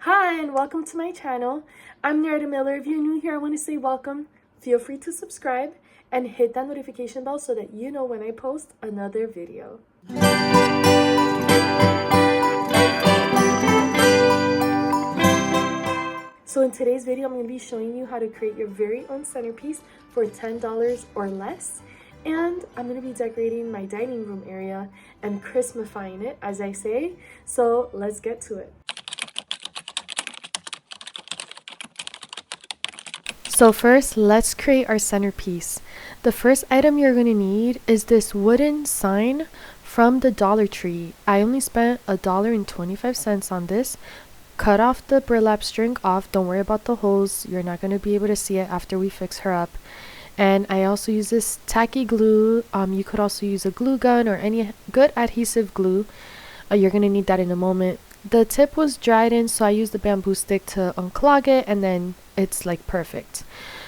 Hi and welcome to my channel. I'm Nerda Miller. If you're new here, I want to say welcome. Feel free to subscribe and hit that notification bell so that you know when I post another video. So in today's video, I'm going to be showing you how to create your very own centerpiece for $10 or less. And I'm going to be decorating my dining room area and Christmasifying it, as I say. So let's get to it. So first, let's create our centerpiece. The first item you're going to need is this wooden sign from the Dollar Tree. I only spent $1.25 on this. Cut off the burlap string off. Don't worry about the holes. You're not going to be able to see it after we fix her up. And I also use this tacky glue. You could also use a glue gun or any good adhesive glue. You're going to need that in a moment. The tip was dried in, so I used the bamboo stick to unclog it, and then it's like perfect.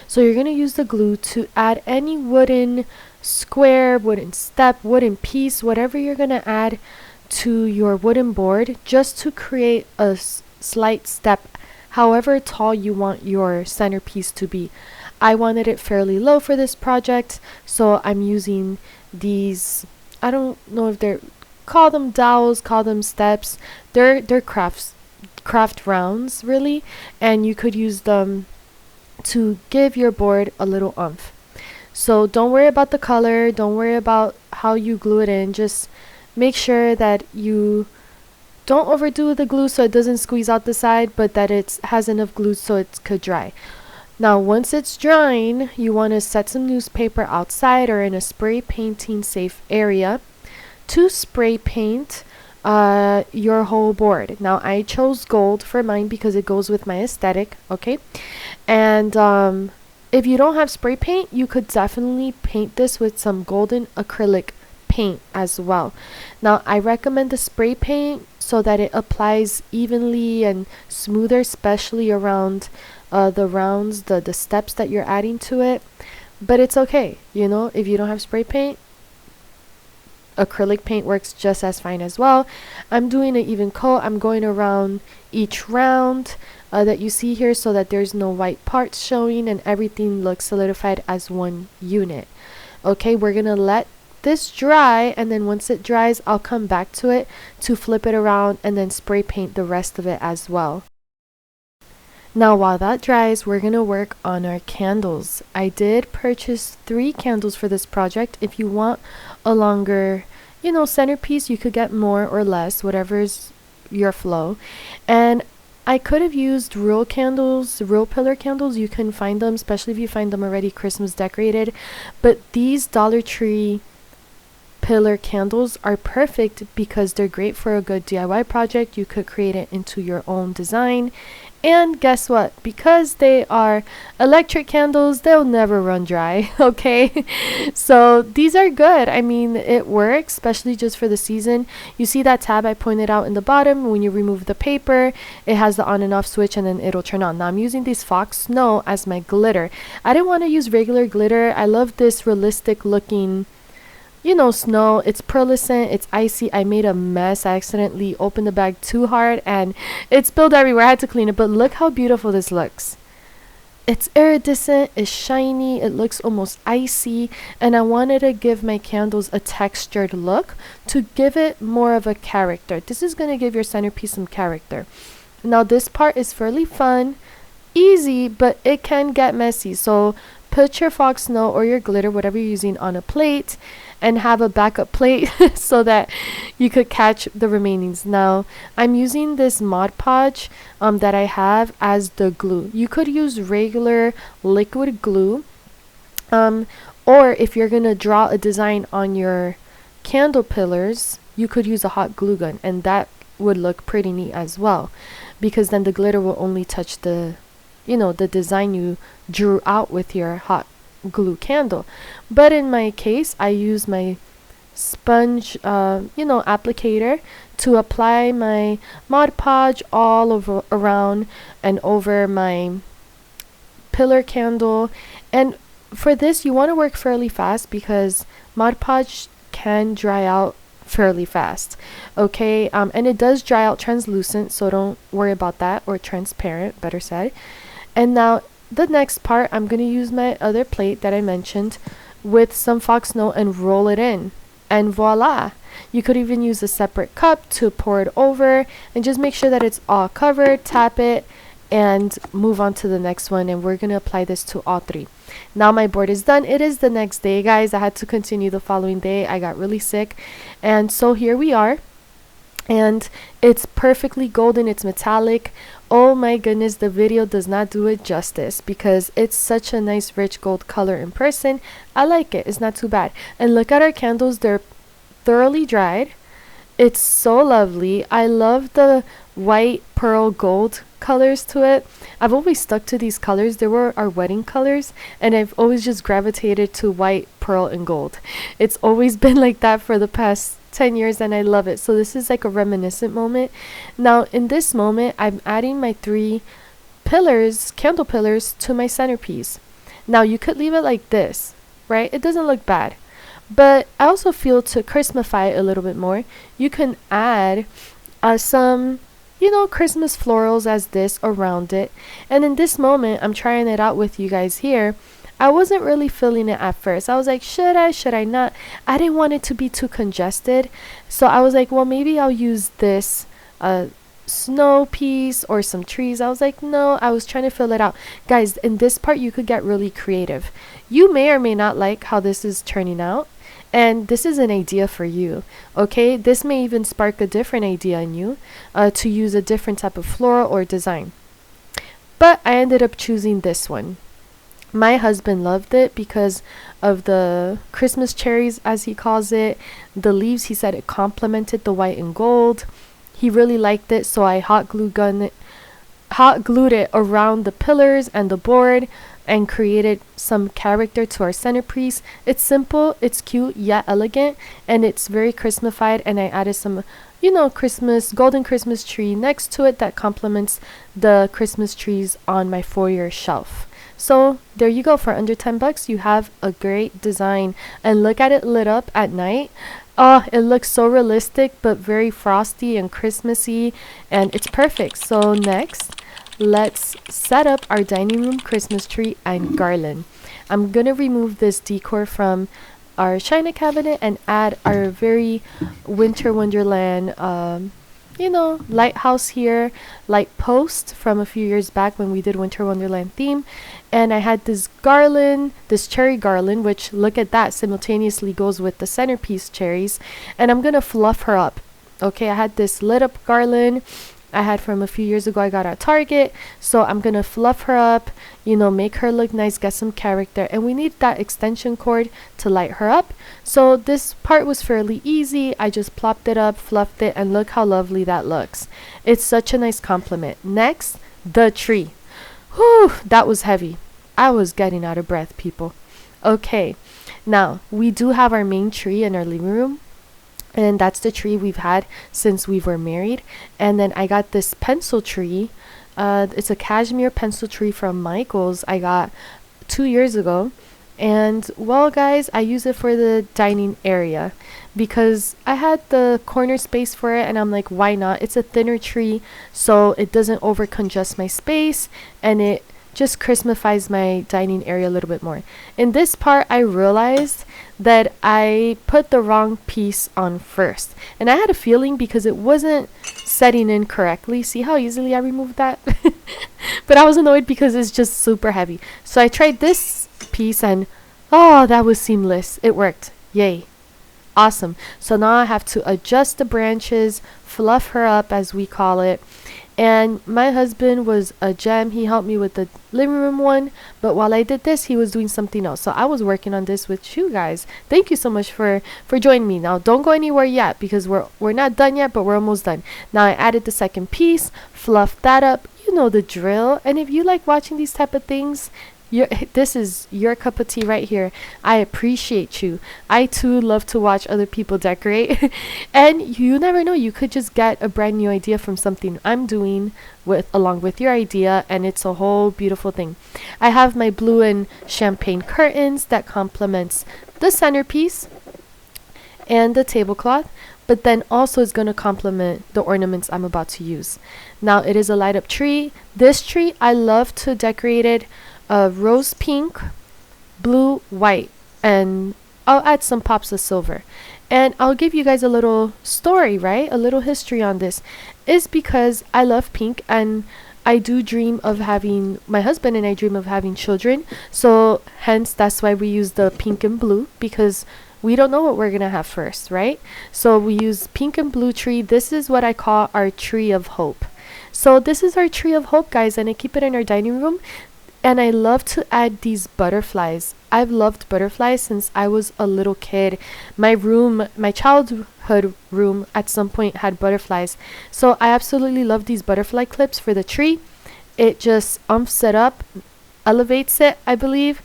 So you're going to use the glue to add any wooden square, wooden step, wooden piece, whatever you're going to add to your wooden board, just to create a slight step, however tall you want your centerpiece to be. I wanted it fairly low for this project, so I'm using these, I don't know if they're, call them dowels, call them steps. They're craft rounds really, and you could use them to give your board a little oomph. So don't worry about the color, don't worry about how you glue it in, just make sure that you don't overdo the glue so it doesn't squeeze out the side, but that it has enough glue so it could dry. Now once it's drying, you want to set some newspaper outside or in a spray painting safe area to spray paint your whole board. Now I chose gold for mine because it goes with my aesthetic, okay? And if you don't have spray paint, you could definitely paint this with some golden acrylic paint as well. Now I recommend the spray paint so that it applies evenly and smoother, especially around the rounds, the steps that you're adding to it. But it's okay, you know, if you don't have spray paint, acrylic paint works just as fine as well. I'm doing an even coat. I'm going around each round that you see here so that there's no white parts showing and everything looks solidified as one unit. Okay, we're gonna let this dry, and then once it dries, I'll come back to it to flip it around and then spray paint the rest of it as well. Now while that dries, we're going to work on our candles. I did purchase 3 candles for this project. If you want a longer, centerpiece, you could get more or less, whatever's your flow. And I could have used real candles, real pillar candles. You can find them, especially if you find them already Christmas decorated. But these Dollar Tree pillar candles are perfect because they're great for a good DIY project. You could create it into your own design. And guess what? Because they are electric candles, they'll never run dry, okay? So these are good. I mean, it works, especially just for the season. You see that tab I pointed out in the bottom? When you remove the paper, it has the on and off switch and then it'll turn on. Now I'm using this Fox Snow as my glitter. I didn't want to use regular glitter. I love this realistic looking snow. It's pearlescent, it's icy. I made a mess. I accidentally opened the bag too hard and it spilled everywhere. I had to clean it, but look how beautiful this looks. It's iridescent, it's shiny, it looks almost icy, and I wanted to give my candles a textured look to give it more of a character. This is going to give your centerpiece some character. Now this part is fairly fun, easy, but it can get messy. So put your Fox Snow or your glitter, whatever you're using, on a plate and have a backup plate so that you could catch the remainings. Now I'm using this Mod Podge that I have as the glue. You could use regular liquid glue, or if you're gonna draw a design on your candle pillars, you could use a hot glue gun, and that would look pretty neat as well, because then the glitter will only touch the design you drew out with your hot glue candle. But in my case, I use my sponge applicator to apply my Mod Podge all over around and over my pillar candle. And for this, you want to work fairly fast because Mod Podge can dry out fairly fast. Okay, and it does dry out translucent, so don't worry about that, or transparent, better said. And now the next part, I'm going to use my other plate that I mentioned with some fox note and roll it in. And voila! You could even use a separate cup to pour it over, and just make sure that it's all covered, tap it, and move on to the next one. And we're going to apply this to all three. Now my board is done. It is the next day, guys. I had to continue the following day. I got really sick. And so here we are. And it's perfectly golden. It's metallic. Oh my goodness, the video does not do it justice because it's such a nice rich gold color in person. I like it. It's not too bad. And look at our candles. They're thoroughly dried. It's so lovely. I love the white, pearl, gold colors to it. I've always stuck to these colors. They were our wedding colors, and I've always just gravitated to white, pearl, and gold. It's always been like that for the past 10 years, and I love it. So this is like a reminiscent moment. Now in this moment, I'm adding my 3 pillars, candle pillars, to my centerpiece. Now you could leave it like this, right? It doesn't look bad. But I also feel to Christmify it a little bit more, you can add some, Christmas florals as this around it. And in this moment, I'm trying it out with you guys here. I wasn't really feeling it at first. I was like, should I not? I didn't want it to be too congested. So I was like, well, maybe I'll use this snow piece or some trees. I was like, no, I was trying to fill it out. Guys, in this part, you could get really creative. You may or may not like how this is turning out. And this is an idea for you, okay? This may even spark a different idea in you to use a different type of floral or design. But I ended up choosing this one. My husband loved it because of the Christmas cherries, as he calls it. The leaves, he said it complemented the white and gold. He really liked it, so I hot glued it around the pillars and the board and created some character to our centerpiece. It's simple, it's cute, yet elegant, and it's very Christmasified. And I added some, golden Christmas tree next to it that complements the Christmas trees on my foyer shelf. So there you go. For under $10, you have a great design. And look at it lit up at night. Oh, it looks so realistic, but very frosty and Christmassy, and it's perfect. So next, let's set up our dining room Christmas tree and garland. I'm gonna remove this decor from our china cabinet and add our very winter wonderland lighthouse here, light post from a few years back when we did winter wonderland theme. And I had this garland, this cherry garland, which, look at that, simultaneously goes with the centerpiece cherries. And I'm gonna fluff her up. Okay, I had this lit up garland I had from a few years ago. I got at Target. So I'm gonna fluff her up, make her look nice, get some character. And we need that extension cord to light her up. So this part was fairly easy. I just plopped it up, fluffed it, and look how lovely that looks. It's such a nice compliment. Next, the tree. Whew, that was heavy. I was getting out of breath, people. Okay, now we do have our main tree in our living room. And that's the tree we've had since we were married. And then I got this pencil tree. It's a cashmere pencil tree from Michael's I got 2 years ago. And well, guys, I use it for the dining area because I had the corner space for it, and I'm like, why not? It's a thinner tree, so it doesn't over congest my space, and it just Christmasifies my dining area a little bit more. In this part, I realized that I put the wrong piece on first, and I had a feeling because it wasn't setting in correctly. See how easily I removed that? But I was annoyed because it's just super heavy. So I tried this piece, and oh, that was seamless. It worked. Yay. Awesome. So now I have to adjust the branches, fluff her up as we call it. And my husband was a gem. He helped me with the living room one, but while I did this, he was doing something else. So I was working on this with you guys. Thank you so much for joining me. Now don't go anywhere yet because we're not done yet, but we're almost done. Now I added the second piece, fluffed that up. You know the drill. And if you like watching these type of things, this is your cup of tea right here. I appreciate you. I too love to watch other people decorate. And you never know, you could just get a brand new idea from something I'm doing along with your idea, and it's a whole beautiful thing. I have my blue and champagne curtains that complements the centerpiece. and the tablecloth, but then also is going to complement the ornaments I'm about to use. Now it is a light up tree. This tree, I love to decorate it rose pink, blue, white, and I'll add some pops of silver. And I'll give you guys a little story, right? A little history on this. Is because I love pink, and I do dream of having, my husband and I dream of having children. So hence that's why we use the pink and blue, because we don't know what we're gonna have first, right? So we use pink and blue tree. This is what I call our tree of hope. So this is our tree of hope, guys, and I keep it in our dining room. And I love to add these butterflies. I've loved butterflies since I was a little kid. My room, my childhood room at some point had butterflies. So I absolutely love these butterfly clips for the tree. It just umps it up, elevates it, I believe.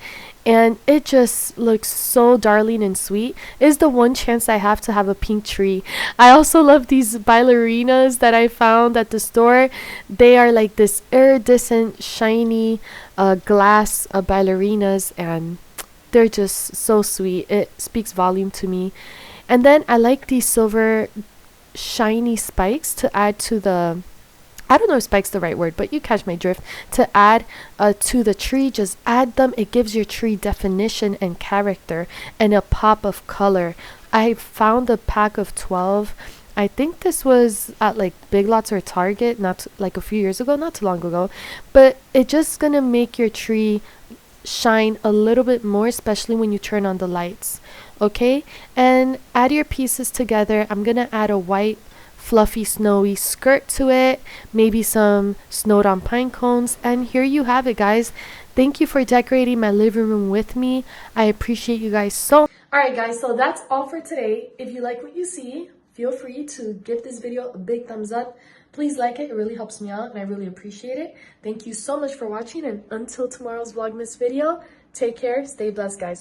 And it just looks so darling and sweet. It's the one chance I have to have a pink tree. I also love these ballerinas that I found at the store. They are like this iridescent, shiny glass ballerinas, and they're just so sweet. It speaks volume to me. And then I like these silver shiny spikes to add to the, I don't know if spike's the right word, but you catch my drift. To add to the tree, just add them. It gives your tree definition and character and a pop of color. I found a pack of 12. I think this was at like Big Lots or Target, like a few years ago, not too long ago. But it's just gonna make your tree shine a little bit more, especially when you turn on the lights. Okay, and add your pieces together. I'm gonna add a white fluffy snowy skirt to it, maybe some snowed on pine cones, and here you have it, guys. Thank you for decorating my living room with me. I appreciate you guys so much. Alright guys, so that's all for today. If you like what you see, feel free to give this video a big thumbs up. Please like it really helps me out and I really appreciate it. Thank you so much for watching, and until tomorrow's Vlogmas video, take care, stay blessed, guys.